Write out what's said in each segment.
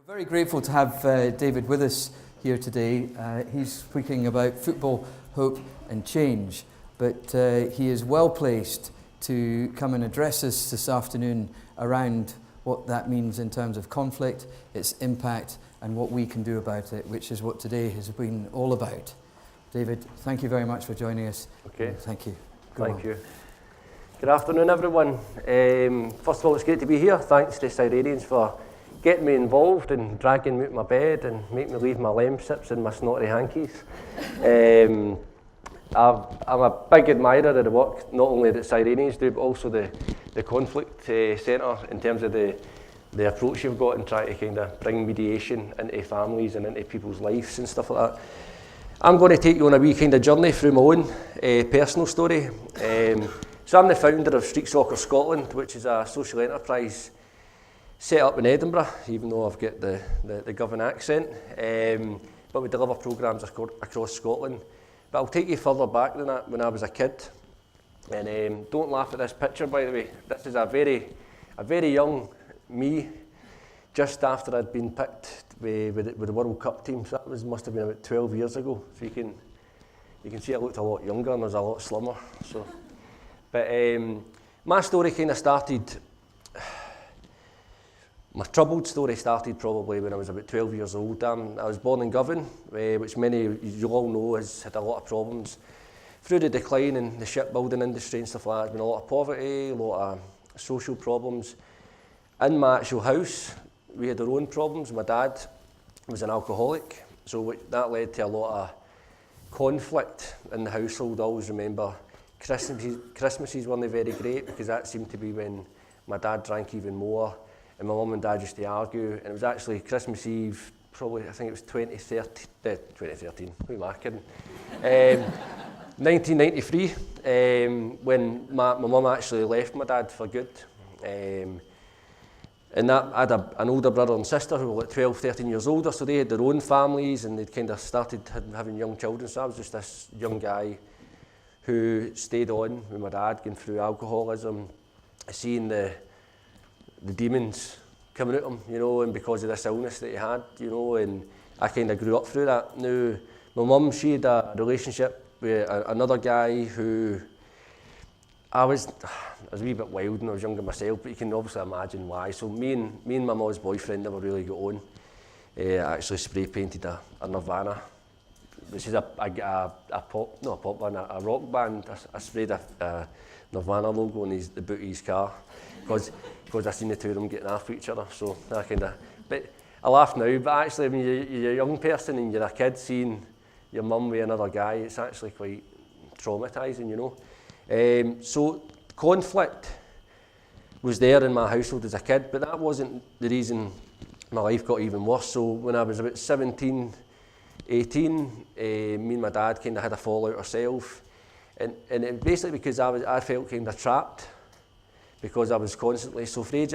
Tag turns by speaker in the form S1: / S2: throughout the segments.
S1: Very grateful to have David with us here today. He's speaking about football, hope and change, but he is well placed to come and address us this afternoon around what that means in terms of conflict, its impact and what we can do about it, which is what today has been all about. David, thank you very much for joining us.
S2: Okay.
S1: Thank you.
S2: Thank you. Good afternoon, everyone. First of all, it's great to be here. Thanks to Sirenians for getting me involved and dragging me out of my bed and making me leave my lamb sips and my snotty hankies. I'm a big admirer of the work, not only that Sirenians do, but also the conflict centre in terms of the approach you've got in trying to kind of bring mediation into families and into people's lives and stuff like that. I'm going to take you on a wee kind of journey through my own personal story. So I'm the founder of Street Soccer Scotland, which is a social enterprise set up in Edinburgh, even though I've got the Govan accent, but we deliver programmes across Scotland. But I'll take you further back than that, when I was a kid. And don't laugh at this picture, by the way. This is a very young me, just after I'd been picked with the World Cup team. So that must have been about 12 years ago. So you can see I looked a lot younger and I was a lot slimmer. So, but my story kind of started. My troubled story started probably when I was about 12 years old. I was born in Govan, which many of you all know has had a lot of problems. Through the decline in the shipbuilding industry and stuff like that, there's been a lot of poverty, a lot of social problems. In my actual house, we had our own problems. My dad was an alcoholic, so that led to a lot of conflict in the household. I always remember Christmases weren't very great because that seemed to be when my dad drank even more. And my mum and dad used to argue, and it was actually Christmas Eve, probably, I think it was 2013, who am I kidding? 1993, when my mum actually left my dad for good. And that, I had an older brother and sister who were like 12, 13 years older, so they had their own families and they'd kind of started having young children. So I was just this young guy who stayed on with my dad, going through alcoholism, seeing the demons coming at him, you know, and because of this illness that he had, you know, and I kind of grew up through that. Now, my mum, she had a relationship with another guy who I was a wee bit wild when I was younger myself, but you can obviously imagine why. So me and my mum's boyfriend never really got on. I actually spray painted a Nirvana, which is a rock band. I sprayed a Nirvana logo on the boot of his car because I seen the two of them getting after each other. So I but I laugh now, but actually when you're a young person and you're a kid seeing your mum with another guy, it's actually quite traumatising, you know. So conflict was there in my household as a kid, but that wasn't the reason my life got even worse. So when I was about 17, 18, me and my dad kind of had a fallout ourselves, and it basically because I felt kind of trapped, because I was constantly, so for age,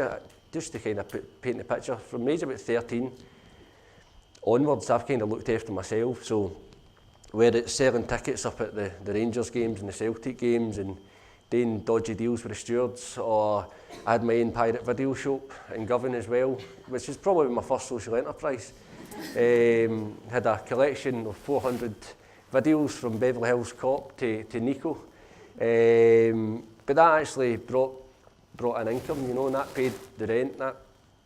S2: just to kind of paint the picture, from age about 13 onwards, I've kind of looked after myself. So whether it's selling tickets up at the Rangers games and the Celtic games and doing dodgy deals with the stewards, or I had my own pirate video shop in Govan as well, which is probably my first social enterprise. Had a collection of 400 videos from Beverly Hills Cop to Nico. But that actually brought an income, you know, and that paid the rent, that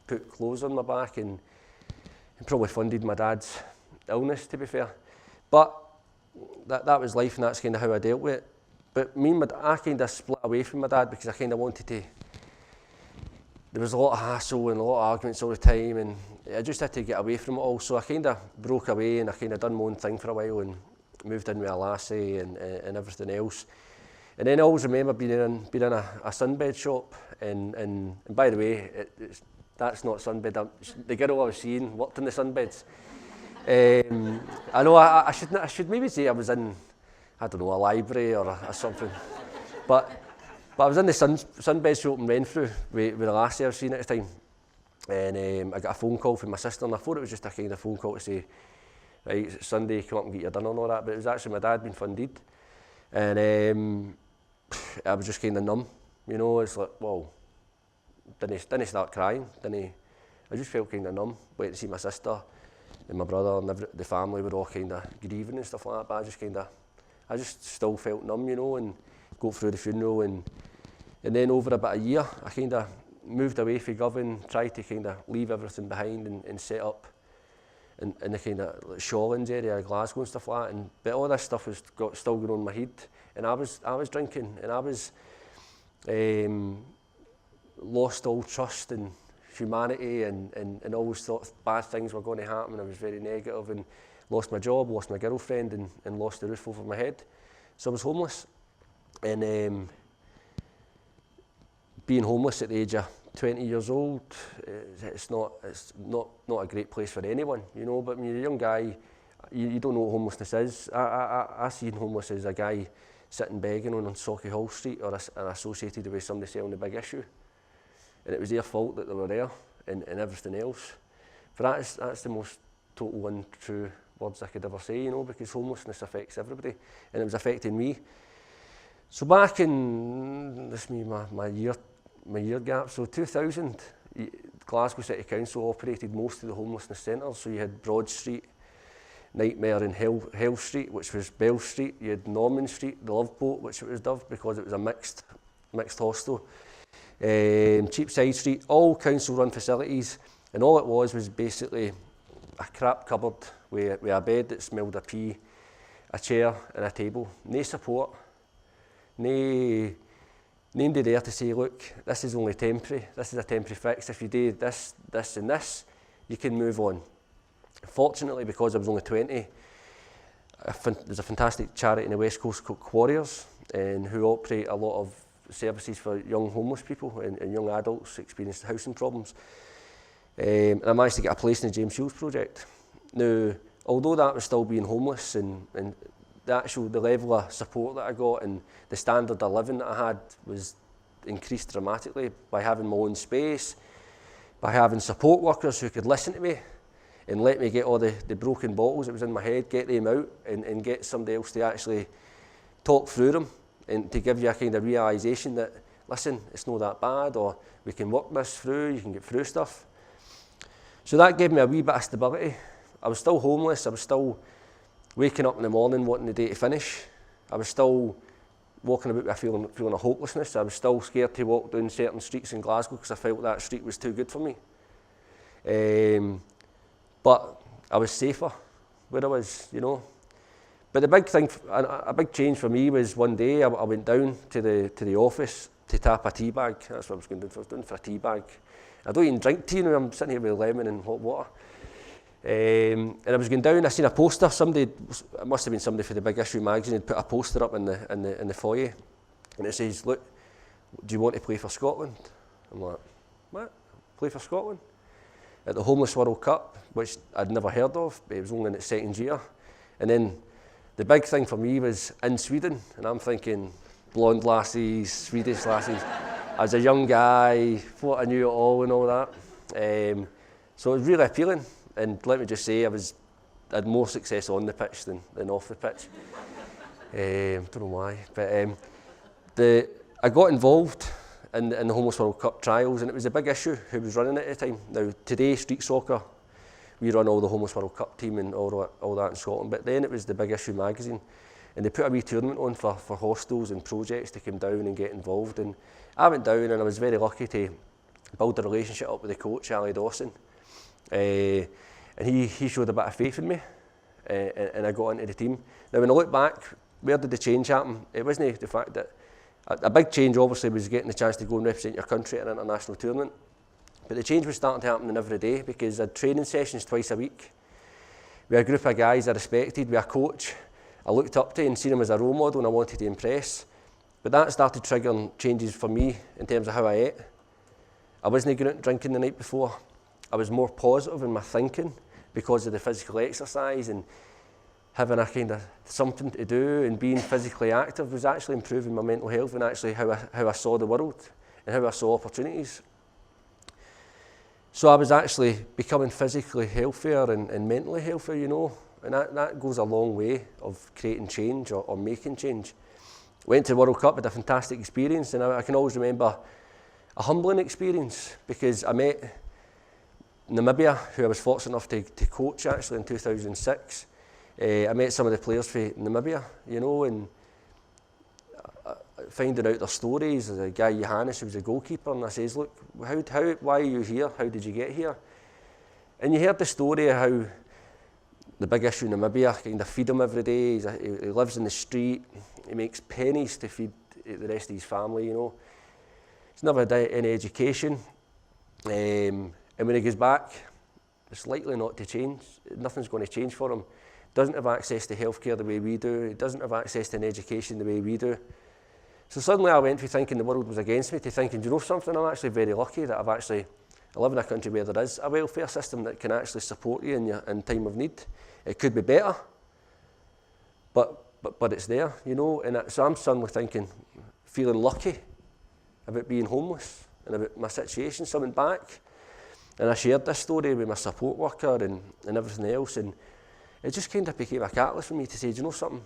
S2: put clothes on my back and probably funded my dad's illness, to be fair. But that was life, and that's kind of how I dealt with it. But I kind of split away from my dad because I kind of wanted to. There was a lot of hassle and a lot of arguments all the time, and I just had to get away from it all. So I kind of broke away and I kind of done my own thing for a while and moved in with a lassie and everything else. And then I always remember being in a sunbed shop, and by the way, that's not sunbed. The girl I was seeing worked in the sunbeds. I know I should maybe say I was in, I don't know, a library or something, but I was in the sunbed shop in Renfrew with a lassie I was seeing at the time, and I got a phone call from my sister, and I thought it was just a kind of phone call to say, right, it's Sunday, come up and get your dinner and all that, but it was actually my dad being funded, and I was just kind of numb, you know. It's like, well, didn't start crying, didn't I just felt kind of numb. Went to see my sister and my brother and the family were all kind of grieving and stuff like that, but I just still felt numb, you know, and go through the funeral, and then over about a year, I kind of moved away from Govan, tried to kind of leave everything behind and set up in the kind of like Shawlands area, Glasgow and stuff like that, but all this stuff was still going on in my head, and I was drinking, and I was lost all trust in humanity, and always thought bad things were going to happen. I was very negative, and lost my job, lost my girlfriend, and lost the roof over my head. So I was homeless, and being homeless at the age of 20 years old, it's not a great place for anyone, you know. But when you're a young guy, you don't know what homelessness is. I seen homeless as a guy sitting begging on Socky Hall Street, or associated with somebody selling the big issue, and it was their fault that they were there, and everything else. But that's the most total untrue words I could ever say, you know, because homelessness affects everybody, and it was affecting me. So back in my year gap, so 2000, Glasgow City Council operated most of the homelessness centres. So you had Broad Street, Nightmare and Hell Street, which was Bell Street. You had Norman Street, the Love Boat, which it was dubbed because it was a mixed hostel. Cheapside Street, all council-run facilities, and all it was basically a crap cupboard with a bed that smelled of pee, a chair and a table. No support, nobody there to say, look, this is only temporary, this is a temporary fix. If you do this, this and this, you can move on. Fortunately, because I was only 20, there's a fantastic charity in the West Coast called Quarriers, and who operate a lot of services for young homeless people and young adults experiencing housing problems. And I managed to get a place in the James Shields project. Now, although that was still being homeless, and the level of support that I got and the standard of living that I had was increased dramatically by having my own space, by having support workers who could listen to me and let me get all the broken bottles that was in my head, get them out, and get somebody else to actually talk through them, and to give you a kind of realisation that, listen, it's not that bad, or we can work this through, you can get through stuff. So that gave me a wee bit of stability. I was still homeless, I was still waking up in the morning wanting the day to finish. I was still walking about with a feeling of hopelessness. I was still scared to walk down certain streets in Glasgow because I felt that street was too good for me. But I was safer where I was, you know. But the big thing, a big change for me was one day I went down to the office to tap a tea bag. That's what I was going to do. I was doing for a tea bag. I don't even drink tea now. I'm sitting here with lemon and hot water. And I was going down. I seen a poster. It must have been somebody for the Big Issue magazine, had put a poster up in the foyer, and it says, "Look, do you want to play for Scotland?" I'm like, "What? Play for Scotland?" At the Homeless World Cup, which I'd never heard of, but it was only in its second year. And then the big thing for me was in Sweden, and I'm thinking blonde lassies, Swedish lassies. I was a young guy, thought I knew it all and all that. So it was really appealing, and let me just say, I had more success on the pitch than off the pitch. Don't know why, but I got involved in the Homeless World Cup trials, and it was a Big Issue who was running it at the time. Now today, Street Soccer, we run all the Homeless World Cup team and all that in Scotland, but then it was the Big Issue magazine, and they put a wee tournament on for hostels and projects to come down and get involved. And I went down, and I was very lucky to build a relationship up with the coach, Ali Dawson, and he showed a bit of faith in me, and I got into the team. Now when I look back, where did the change happen? It wasn't the fact that a big change obviously was getting the chance to go and represent your country at an international tournament, but the change was starting to happen every day, because I had training sessions twice a week. We had a group of guys I respected, we had a coach I looked up to and seen him as a role model and I wanted to impress. But that started triggering changes for me in terms of how I ate. I wasn't going out drinking the night before. I was more positive in my thinking because of the physical exercise, and having a kind of something to do and being physically active was actually improving my mental health and actually how I saw the world and how I saw opportunities. So I was actually becoming physically healthier and mentally healthier, you know, and that goes a long way of creating change or making change. Went to the World Cup, had a fantastic experience, and I can always remember a humbling experience, because I met Namibia, who I was fortunate enough to coach actually in 2006. I met some of the players from Namibia, you know, and finding out their stories. There's a guy, Johannes, who was a goalkeeper, and I says, look, why are you here? How did you get here? And you heard the story of how the big issue in Namibia, kind of feed him every day. He lives in the street. He makes pennies to feed the rest of his family, you know. He's never had any education. And when he goes back, it's likely not to change. Nothing's going to change for him. Doesn't have access to healthcare the way we do. He doesn't have access to an education the way we do. So suddenly I went from thinking the world was against me to thinking, do you know something? I'm actually very lucky that I live in a country where there is a welfare system that can actually support you in time of need. It could be better, but it's there, you know. And so I'm suddenly thinking, feeling lucky about being homeless and about my situation. So I went back and I shared this story with my support worker and everything else, and it just kind of became a catalyst for me to say, do you know something?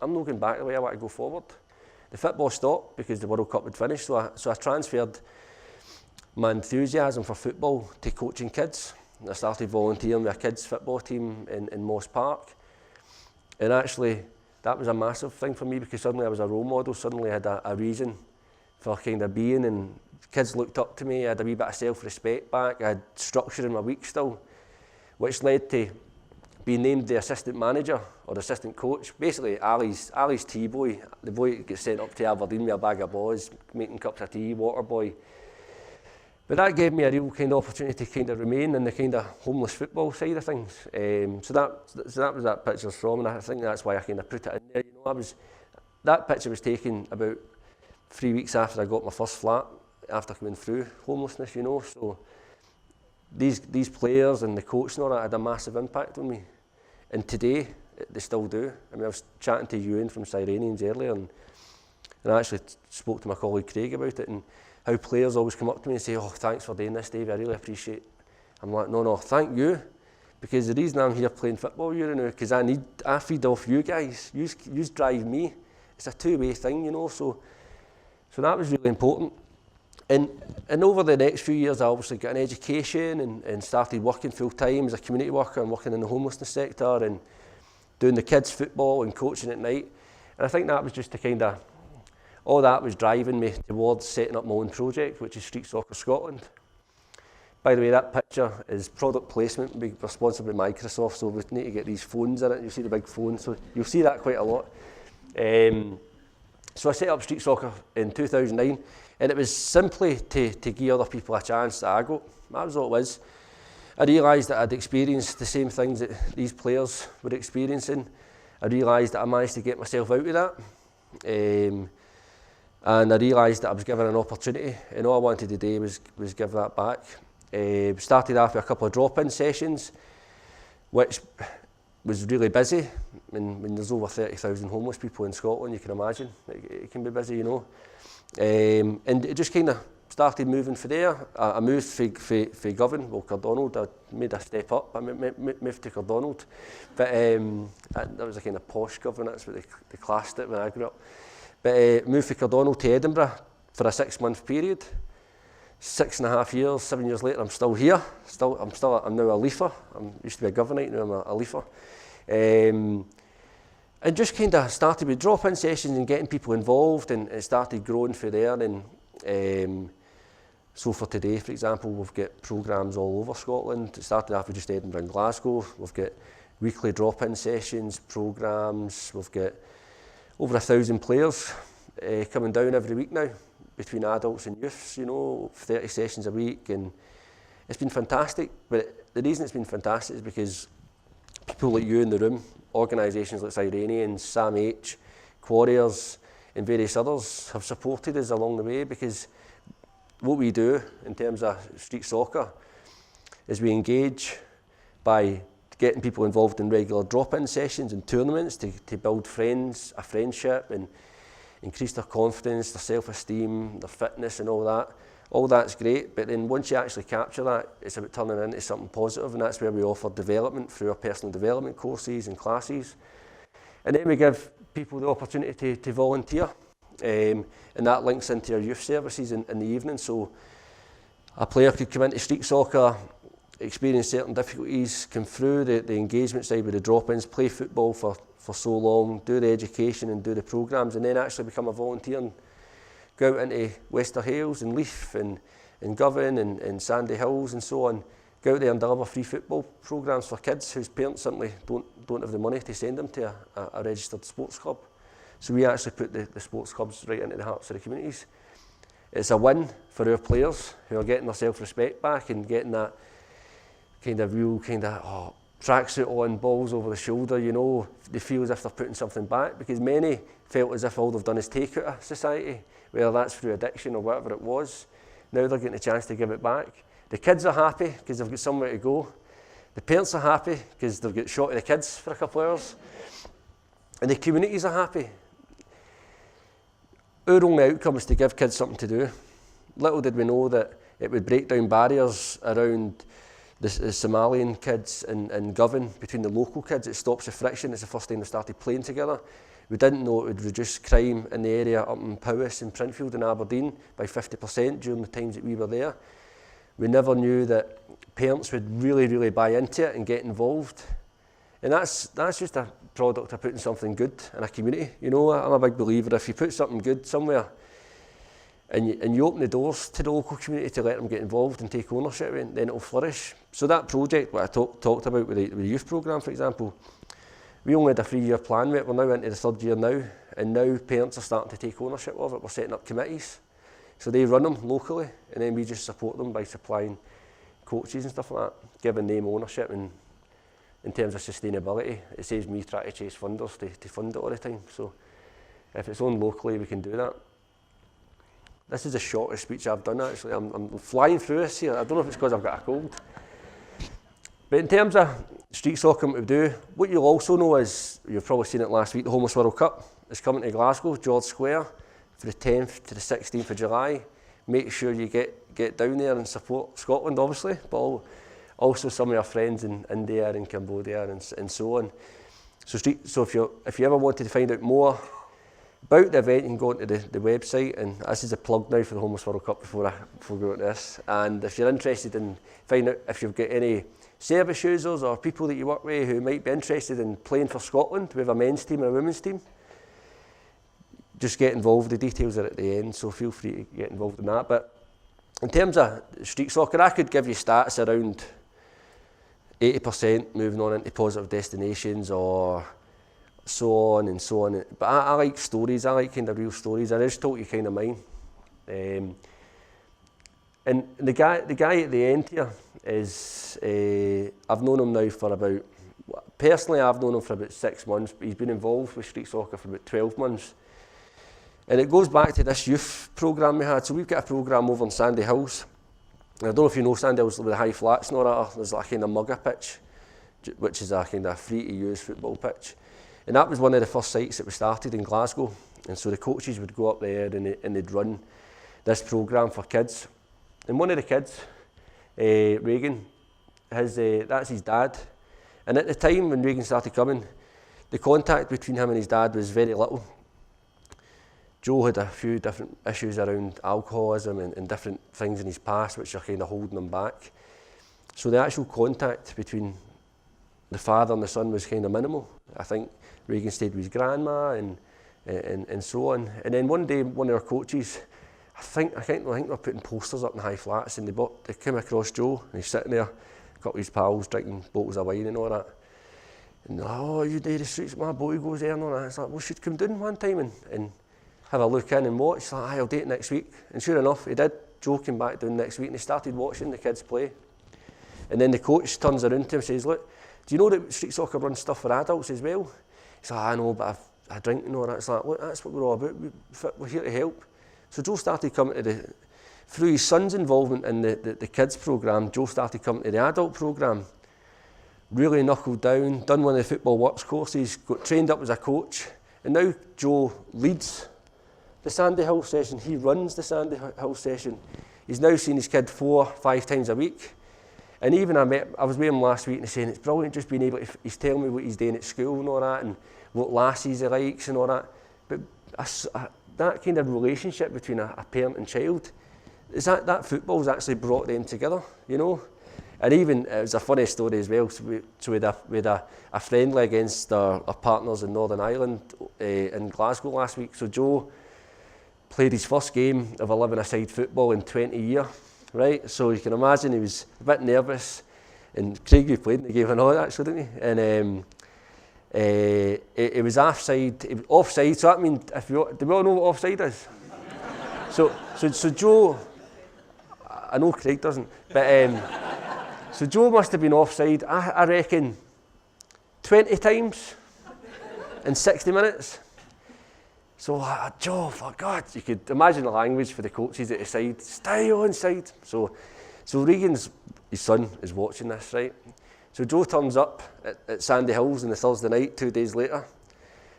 S2: I'm not going back the way I want to go forward. The football stopped because the World Cup had finished, so I transferred my enthusiasm for football to coaching kids. I started volunteering with a kids football team in Moss Park, and actually that was a massive thing for me because suddenly I was a role model. Suddenly I had a reason for kind of being, and kids looked up to me. I had a wee bit of self-respect back. I had structure in my week still, which led to being named the assistant manager or the assistant coach. Basically, Ali's tea boy, the boy that gets sent up to Aberdeen with a bag of balls, making cups of tea, water boy. But that gave me a real kind of opportunity to kind of remain in the kind of homeless football side of things. So that was that picture's from, and I think that's why I kind of put it in there. You know, that picture was taken about 3 weeks after I got my first flat, after coming through homelessness, you know. So these players and the coach and all that had a massive impact on me. And today, they still do. I mean, I was chatting to Ewan from Sirenians earlier, and I actually spoke to my colleague Craig about it, and how players always come up to me and say, oh, thanks for doing this, Dave, I really appreciate it. I'm like, no, thank you. Because the reason I'm here playing football, you know, because I feed off you guys. You drive me. It's a two-way thing, you know, so that was really important. And over the next few years, I obviously got an education and started working full-time as a community worker and working in the homelessness sector and doing the kids' football and coaching at night. And I think that was just the kind of, all that was driving me towards setting up my own project, which is Street Soccer Scotland. By the way, that picture is product placement. We're sponsored by Microsoft, so we need to get these phones in it. You see the big phone, so you'll see that quite a lot. So I set up Street Soccer in 2009, and it was simply to give other people a chance that I got. That was all it was. I realised that I'd experienced the same things that these players were experiencing. I realised that I managed to get myself out of that. And I realised that I was given an opportunity, and all I wanted to do was give that back. Started off with a couple of drop-in sessions, which was really busy. When there's over 30,000 homeless people in Scotland, you can imagine it can be busy, you know. And it just kind of started moving from there. I moved from Govan, well, Cardonald. I made a step up. I moved to Cardonald, but that was a kind of posh Govan. That's what they classed it when I grew up. But moved from Cardonald to Edinburgh for a 6-month period. 6.5 years, 7 years later, I'm still here. I'm now a leafer. I used to be a Governite, now I'm a leafer. And just kind of started with drop-in sessions and getting people involved, and it started growing from there. And so for today, for example, we've got programmes all over Scotland. It started off with just Edinburgh and Glasgow. We've got weekly drop-in sessions, programmes. We've got over 1,000 players coming down every week now, between adults and youths, you know, 30 sessions a week, and it's been fantastic. But the reason it's been fantastic is because people like you in the room, organisations like Sirenians, Sam H, Quarriers and various others have supported us along the way, because what we do in terms of street soccer is we engage by getting people involved in regular drop-in sessions and tournaments to build a friendship and increase their confidence, their self-esteem, their fitness and all that. All that's great, but then once you actually capture that, it's about turning it into something positive, and that's where we offer development through our personal development courses and classes. And then we give people the opportunity to volunteer, and that links into our youth services in the evening. So a player could come into street soccer experience certain difficulties, come through the engagement side with the drop-ins, play football for so long, do the education and do the programmes, and then actually become a volunteer and go out into Wester Hales and Leith and Govan and Sandy Hills and so on, go out there and deliver free football programmes for kids whose parents simply don't have the money to send them to a registered sports club. So we actually put the sports clubs right into the hearts of the communities. It's a win for our players who are getting their self-respect back and getting that kind of real tracksuit on, balls over the shoulder, you know, they feel as if they're putting something back, because many felt as if all they've done is take out of society, whether that's through addiction or whatever it was. Now they're getting a chance to give it back. The kids are happy because they've got somewhere to go. The parents are happy because they've got shot of the kids for a couple of hours. And the communities are happy. Our only outcome is to give kids something to do. Little did we know that it would break down barriers around the Somalian kids in Govan between the local kids. It stops the friction. It's the first time they started playing together. We didn't know it would reduce crime in the area up in Powys and Printfield and Aberdeen by 50% during the times that we were there. We never knew that parents would really, really buy into it and get involved. And that's just a product of putting something good in a community. You know, I'm a big believer, if you put something good somewhere and you open the doors to the local community to let them get involved and take ownership, then it'll flourish. So that project, what I talked about with the youth programme, for example, we only had a 3-year plan with it. We're now into the 3rd year now, and now parents are starting to take ownership of it. We're setting up committees. So they run them locally, and then we just support them by supplying coaches and stuff like that, giving them ownership. And in terms of sustainability, it saves me trying to chase funders to fund it all the time. So if it's owned locally, we can do that. This is the shortest speech I've done, actually. I'm flying through this here. I don't know if it's because I've got a cold. But in terms of street soccer, what we do, what you'll also know is, you've probably seen it last week, the Homeless World Cup is coming to Glasgow, George Square, for the 10th to the 16th of July. Make sure you get down there and support Scotland, obviously, but also some of our friends in India and Cambodia and so on. So if you ever wanted to find out more about the event, you can go onto the website, and this is a plug now for the Homeless World Cup before we go into this. And if you're interested in finding out if you've got any service users or people that you work with who might be interested in playing for Scotland, we have a men's team and a women's team. Just get involved, the details are at the end, so feel free to get involved in that. But in terms of street soccer, I could give you stats around 80% moving on into positive destinations or so on and so on. But I like stories, I like kind of real stories. I just told you kind of mine. And the guy at the end here is, I've known him now for about, personally I've known him for about 6 months, but he's been involved with street soccer for about 12 months. And it goes back to this youth programme we had. So we've got a programme over in Sandy Hills. And I don't know if you know Sandy Hills with the high flats and all that. There's like a kind of mugger pitch, which is a kind of free to use football pitch. And that was one of the first sites that we started in Glasgow. And so the coaches would go up there and they'd run this programme for kids. And one of the kids, Reagan, that's his dad. And at the time when Reagan started coming, the contact between him and his dad was very little. Joe had a few different issues around alcoholism and different things in his past which are kind of holding him back. So the actual contact between the father and the son was kind of minimal. I think Reagan stayed with his grandma and so on. And then one day, one of our coaches, I think they were putting posters up in high flats, and they came across Joe, and he's sitting there, a couple of his pals drinking bottles of wine and all that. And oh, you do the streets, my boy goes there and all that. It's like, well, should come down one time and have a look in and watch. It's like, I'll do it next week. And sure enough, he did. Joe came back down next week and he started watching the kids play. And then the coach turns around to him and says, look, do you know that street soccer runs stuff for adults as well? He's like, I know, but I drink and all that. It's like, look, that's what we're all about. We're here to help. So Joe started coming to through his son's involvement in the kids programme, Joe started coming to the adult programme. Really knuckled down, done one of the football works courses, got trained up as a coach. And now Joe leads the Sandy Hill session. He runs the Sandy Hill session. He's now seen his kid 4 or 5 times a week. And even I was with him last week and he's saying it's brilliant just being able to, he's telling me what he's doing at school and all that and what lassies he likes and all that. But that kind of relationship between a parent and child, is that football's actually brought them together, you know? And even, it was a funny story as well, so we had a friendly against our partners in Northern Ireland in Glasgow last week. So Joe played his first game of 11-a-side football in 20 years, right? So you can imagine he was a bit nervous. And Craig, you played in the game and all that, actually, didn't you? And it was offside, so that means, do we all know what offside is? So Joe, I know Craig doesn't, but so Joe must have been offside, I reckon, 20 times in 60 minutes. So, Joe, for God, you could imagine the language for the coaches at the side, stay onside. So Regan's, his son, is watching this, right? So Joe turns up at Sandy Hills on the Thursday night, 2 days later.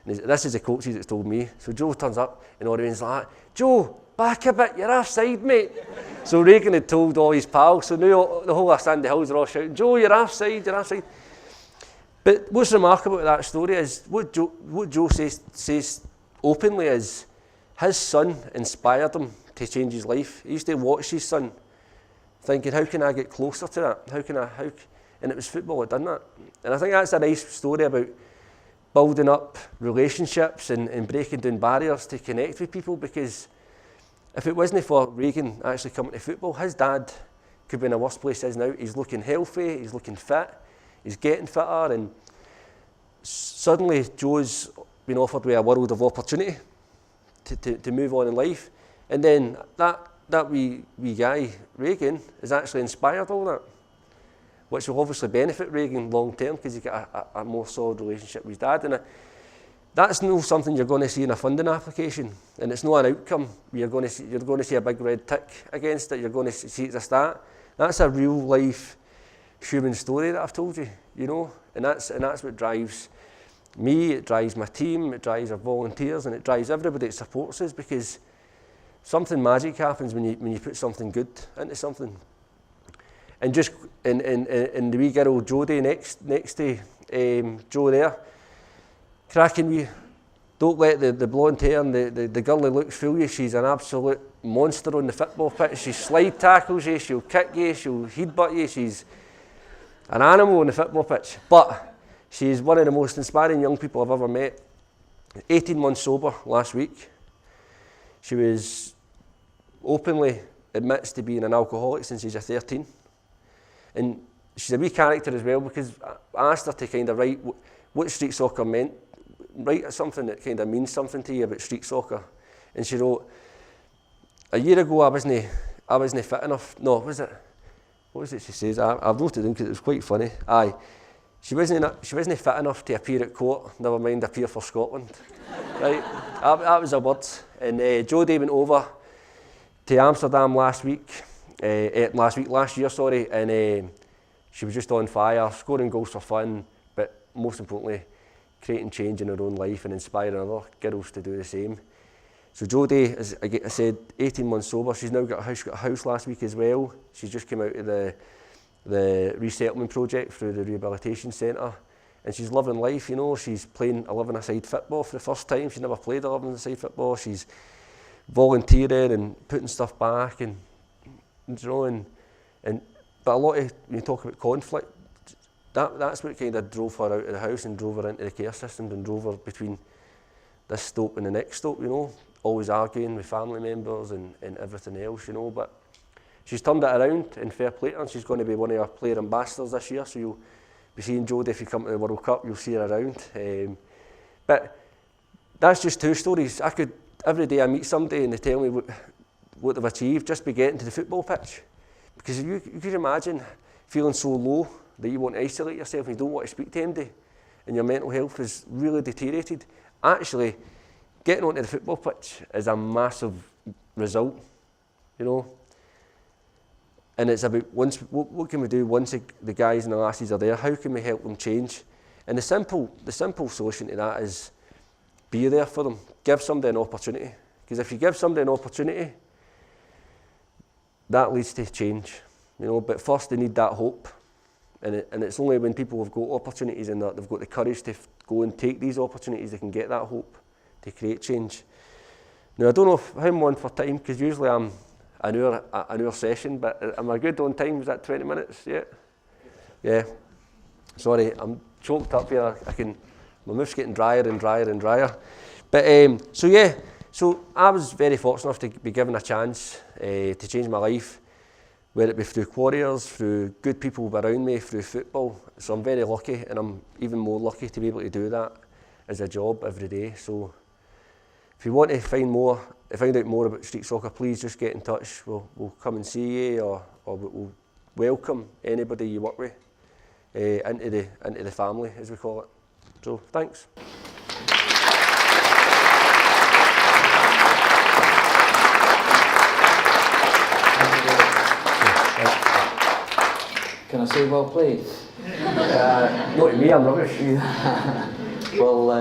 S2: And this is the coaches that's told me. So Joe turns up and all the man's like, Joe, back a bit, you're offside, mate. So Regan had told all his pals, so now the whole of Sandy Hills are all shouting, Joe, you're offside, you're offside. But what's remarkable about that story is, what Joe says openly is, his son inspired him to change his life. He used to watch his son, thinking, how can I get closer to that? And it was football that done that. And I think that's a nice story about building up relationships and breaking down barriers to connect with people, because if it wasn't for Regan actually coming to football, his dad could be in a worse place he is now. He's looking healthy, he's looking fit, he's getting fitter, and suddenly Joe's been offered with a world of opportunity to move on in life. And then that wee guy, Regan, has actually inspired all that, which will obviously benefit Regan long term, because he's got a more solid relationship with his dad. And that's not something you're going to see in a funding application, and it's not an outcome you're going to see a big red tick against it. You're going to see it as a start. That's a real life human story that I've told you, you know, and that's what drives me, it drives my team, it drives our volunteers, and it drives everybody that supports us, because something magic happens when you put something good into something. And just in the wee girl Jodie next to Joe there, cracking wee, don't let the blonde hair and the girly looks fool you. She's an absolute monster on the football pitch. She slide tackles you, she'll kick you, she'll headbutt you. She's an animal on the football pitch. But she's one of the most inspiring young people I've ever met. 18 months sober last week. She was openly admits to being an alcoholic since she's 13. And she's a wee character as well, because I asked her to kind of write what street soccer meant, write something that kind of means something to you about street soccer. And she wrote, a year ago I wasn't fit enough. No, what was it she says? I've noted it because it was quite funny. Aye, she wasn't fit enough to appear at court, never mind appear for Scotland. Right, that was her words. And Jodie went over to Amsterdam last year, and she was just on fire, scoring goals for fun, but most importantly, creating change in her own life and inspiring other girls to do the same. So Jodie, as I said, 18 months sober. She's now got a house last week as well. She's just come out of the resettlement project through the rehabilitation centre, and she's loving life, you know. She's playing 11-a-side football for the first time. She's never played 11-a-side football. She's volunteering and putting stuff back, and you know, but a lot of, when you talk about conflict, that's what kind of drove her out of the house and drove her into the care systems and drove her between this stop and the next stop, you know, always arguing with family members and everything else, you know. But she's turned it around, and fair play to her, and she's going to be one of our player ambassadors this year, so you'll be seeing Jodie if you come to the World Cup, you'll see her around. But that's just two stories. Every day I meet somebody and they tell me what they've achieved just by getting to the football pitch. Because you could imagine feeling so low that you want to isolate yourself and you don't want to speak to anybody, and your mental health is really deteriorated. Actually, getting onto the football pitch is a massive result, you know. And it's about what can we do once the guys and the lassies are there? How can we help them change? And the simple solution to that is be there for them. Give somebody an opportunity. Because if you give somebody an opportunity, that leads to change, you know. But first they need that hope, and it's only when people have got opportunities and they've got the courage to go and take these opportunities they can get that hope to create change. Now I don't know how I'm on for time, because usually I'm an hour session, but am I good on time? Was that 20 minutes? Yeah. Yeah. Sorry, I'm choked up here. My mouth's getting drier and drier and drier. But so I was very fortunate enough to be given a chance to change my life, whether it be through Quarriers, through good people around me, through football. So I'm very lucky, and I'm even more lucky to be able to do that as a job every day. So if you want to find out more about street soccer, please just get in touch. We'll come and see you, or we'll welcome anybody you work with into the family, as we call it. So thanks.
S1: Can I say well played?
S2: Not to me, I'm rubbish.
S1: Well,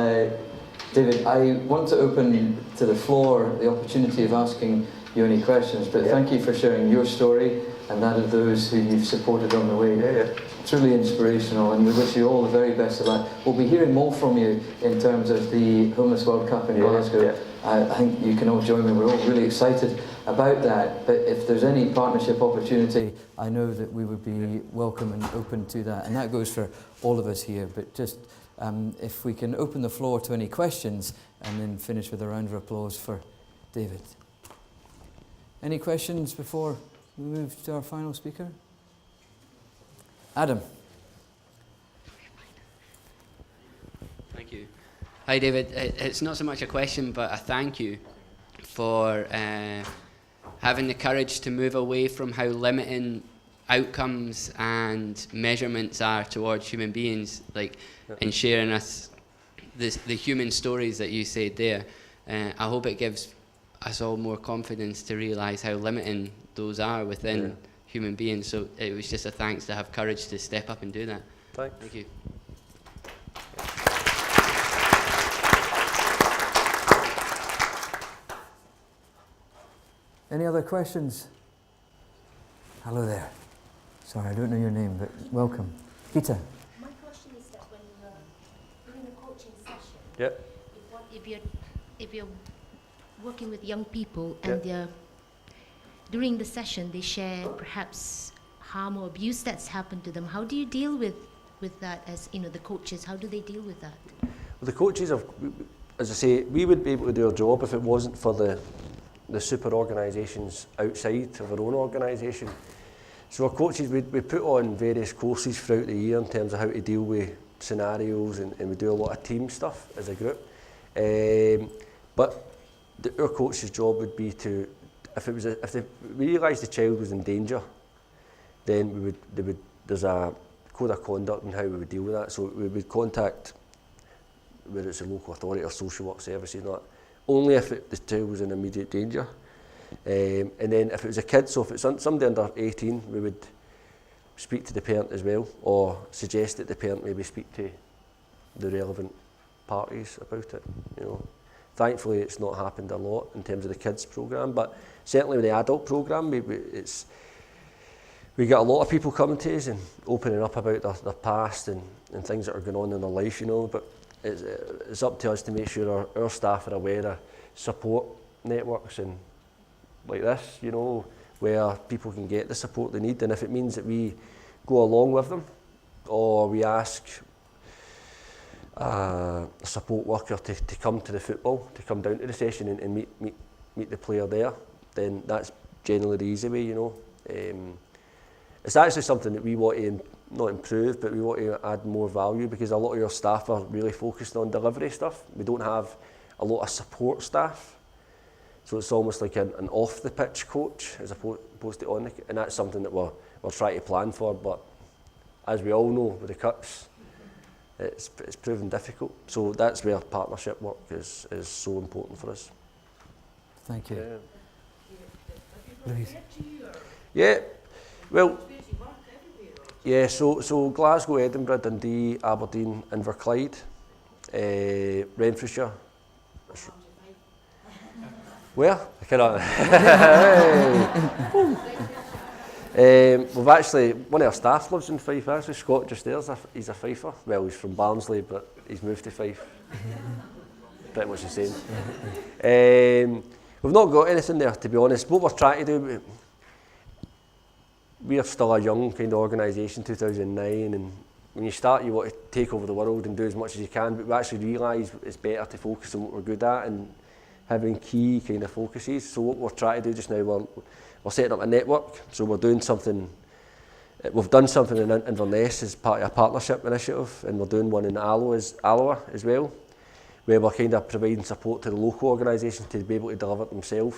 S1: David, I want to open to the floor the opportunity of asking you any questions, but thank you for sharing your story and that of those who you've supported on the way. Truly inspirational, and we wish you all the very best of luck. We'll be hearing more from you in terms of the Homeless World Cup in Glasgow. I think you can all join me. We're all really excited about that, but if there's any partnership opportunity, I know that we would be welcome and open to that, and that goes for all of us here. But just if we can open the floor to any questions and then finish with a round of applause for David. Any questions before we move to our final speaker? Adam.
S3: Thank you. Hi David, it's not so much a question but a thank you for having the courage to move away from how limiting outcomes and measurements are towards human beings, and sharing us the human stories that you said there. I hope it gives us all more confidence to realise how limiting those are within human beings. So it was just a thanks to have courage to step up and do that. Thank you.
S1: Any other questions? Hello there. Sorry, I don't know your name, but welcome. Peter.
S4: My question is that when you're doing a coaching session, if you're working with young people and they're during the session they share perhaps harm or abuse that's happened to them, how do you deal with that as the coaches? How do they deal with that?
S2: Well, the coaches as I say, we would be able to do our job if it wasn't for the super organisations outside of our own organisation. So our coaches, we put on various courses throughout the year in terms of how to deal with scenarios, and we do a lot of team stuff as a group. But our coach's job would be to, if they realised the child was in danger, then there's a code of conduct and how we would deal with that. So we would contact, whether it's a local authority or social work services, not only if the child was in immediate danger. And then if it was a kid, so if it's somebody under 18, we would speak to the parent as well, or suggest that the parent maybe speak to the relevant parties about it. Thankfully, it's not happened a lot in terms of the kids programme, but certainly with the adult programme, we get a lot of people coming to us and opening up about their past and things that are going on in their life, But it's up to us to make sure our staff are aware of support networks and like this, where people can get the support they need. And if it means that we go along with them, or we ask a support worker to come to the football, to come down to the session and meet the player there, then that's generally the easy way, It's actually something that we want to not improve, but we want to add more value, because a lot of your staff are really focused on delivery stuff. We don't have a lot of support staff. So it's almost like an off-the-pitch coach as opposed to on, and that's something that we're trying to plan for. But as we all know, with the cuts, it's proven difficult. So that's where partnership work is so important for us.
S1: Thank you.
S2: Yeah, well, yeah. So Glasgow, Edinburgh, Dundee, Aberdeen, Inverclyde, Renfrewshire. Where? I cannot. We've actually, one of our staff lives in Fife, actually. Scott just there, he's a Fifer. Well, he's from Barnsley, but he's moved to Fife. Pretty much the same. We've not got anything there, to be honest. What we're trying to do, we're still a young kind of organisation, 2009, and when you start you want to take over the world and do as much as you can, but we actually realise it's better to focus on what we're good at and having key kind of focuses. So what we're trying to do just now, we're setting up a network, so we're doing something, we've done something in Inverness as part of a partnership initiative, and we're doing one in Alloa as well, where we're kind of providing support to the local organisations to be able to deliver it themselves,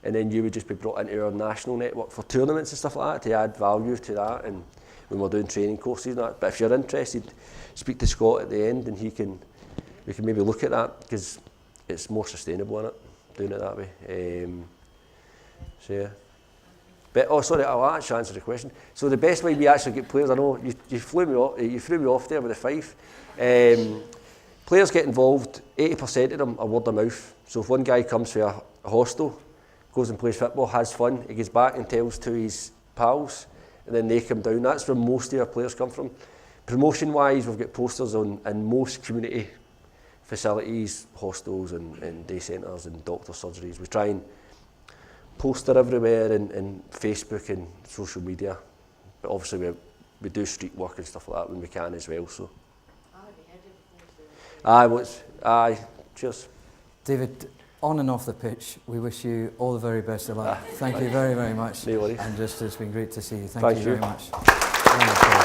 S2: and then you would just be brought into our national network for tournaments and stuff like that to add value to that, and when we're doing training courses and that. But if you're interested, speak to Scott at the end, and we can maybe look at that, because it's more sustainable in it, doing it that way. So yeah. But oh, sorry, I'll actually answer the question. So the best way we actually get players, I know you threw me off there with the five. Players get involved. 80% of them are word of mouth. So if one guy comes to a hostel, goes and plays football, has fun, he goes back and tells to his pals, and then they come down. That's where most of our players come from. Promotion-wise, we've got posters on in most community facilities, hostels and day centres and doctor surgeries. We try and poster everywhere in Facebook and social media, but obviously we do street work and stuff like that when we can as well. So. Aye, cheers.
S1: David, on and off the pitch, we wish you all the very best of luck. Thank you very, very much.
S2: No worries.
S1: And just, it's been great to see you.
S2: Thank
S1: you
S2: you
S1: very much.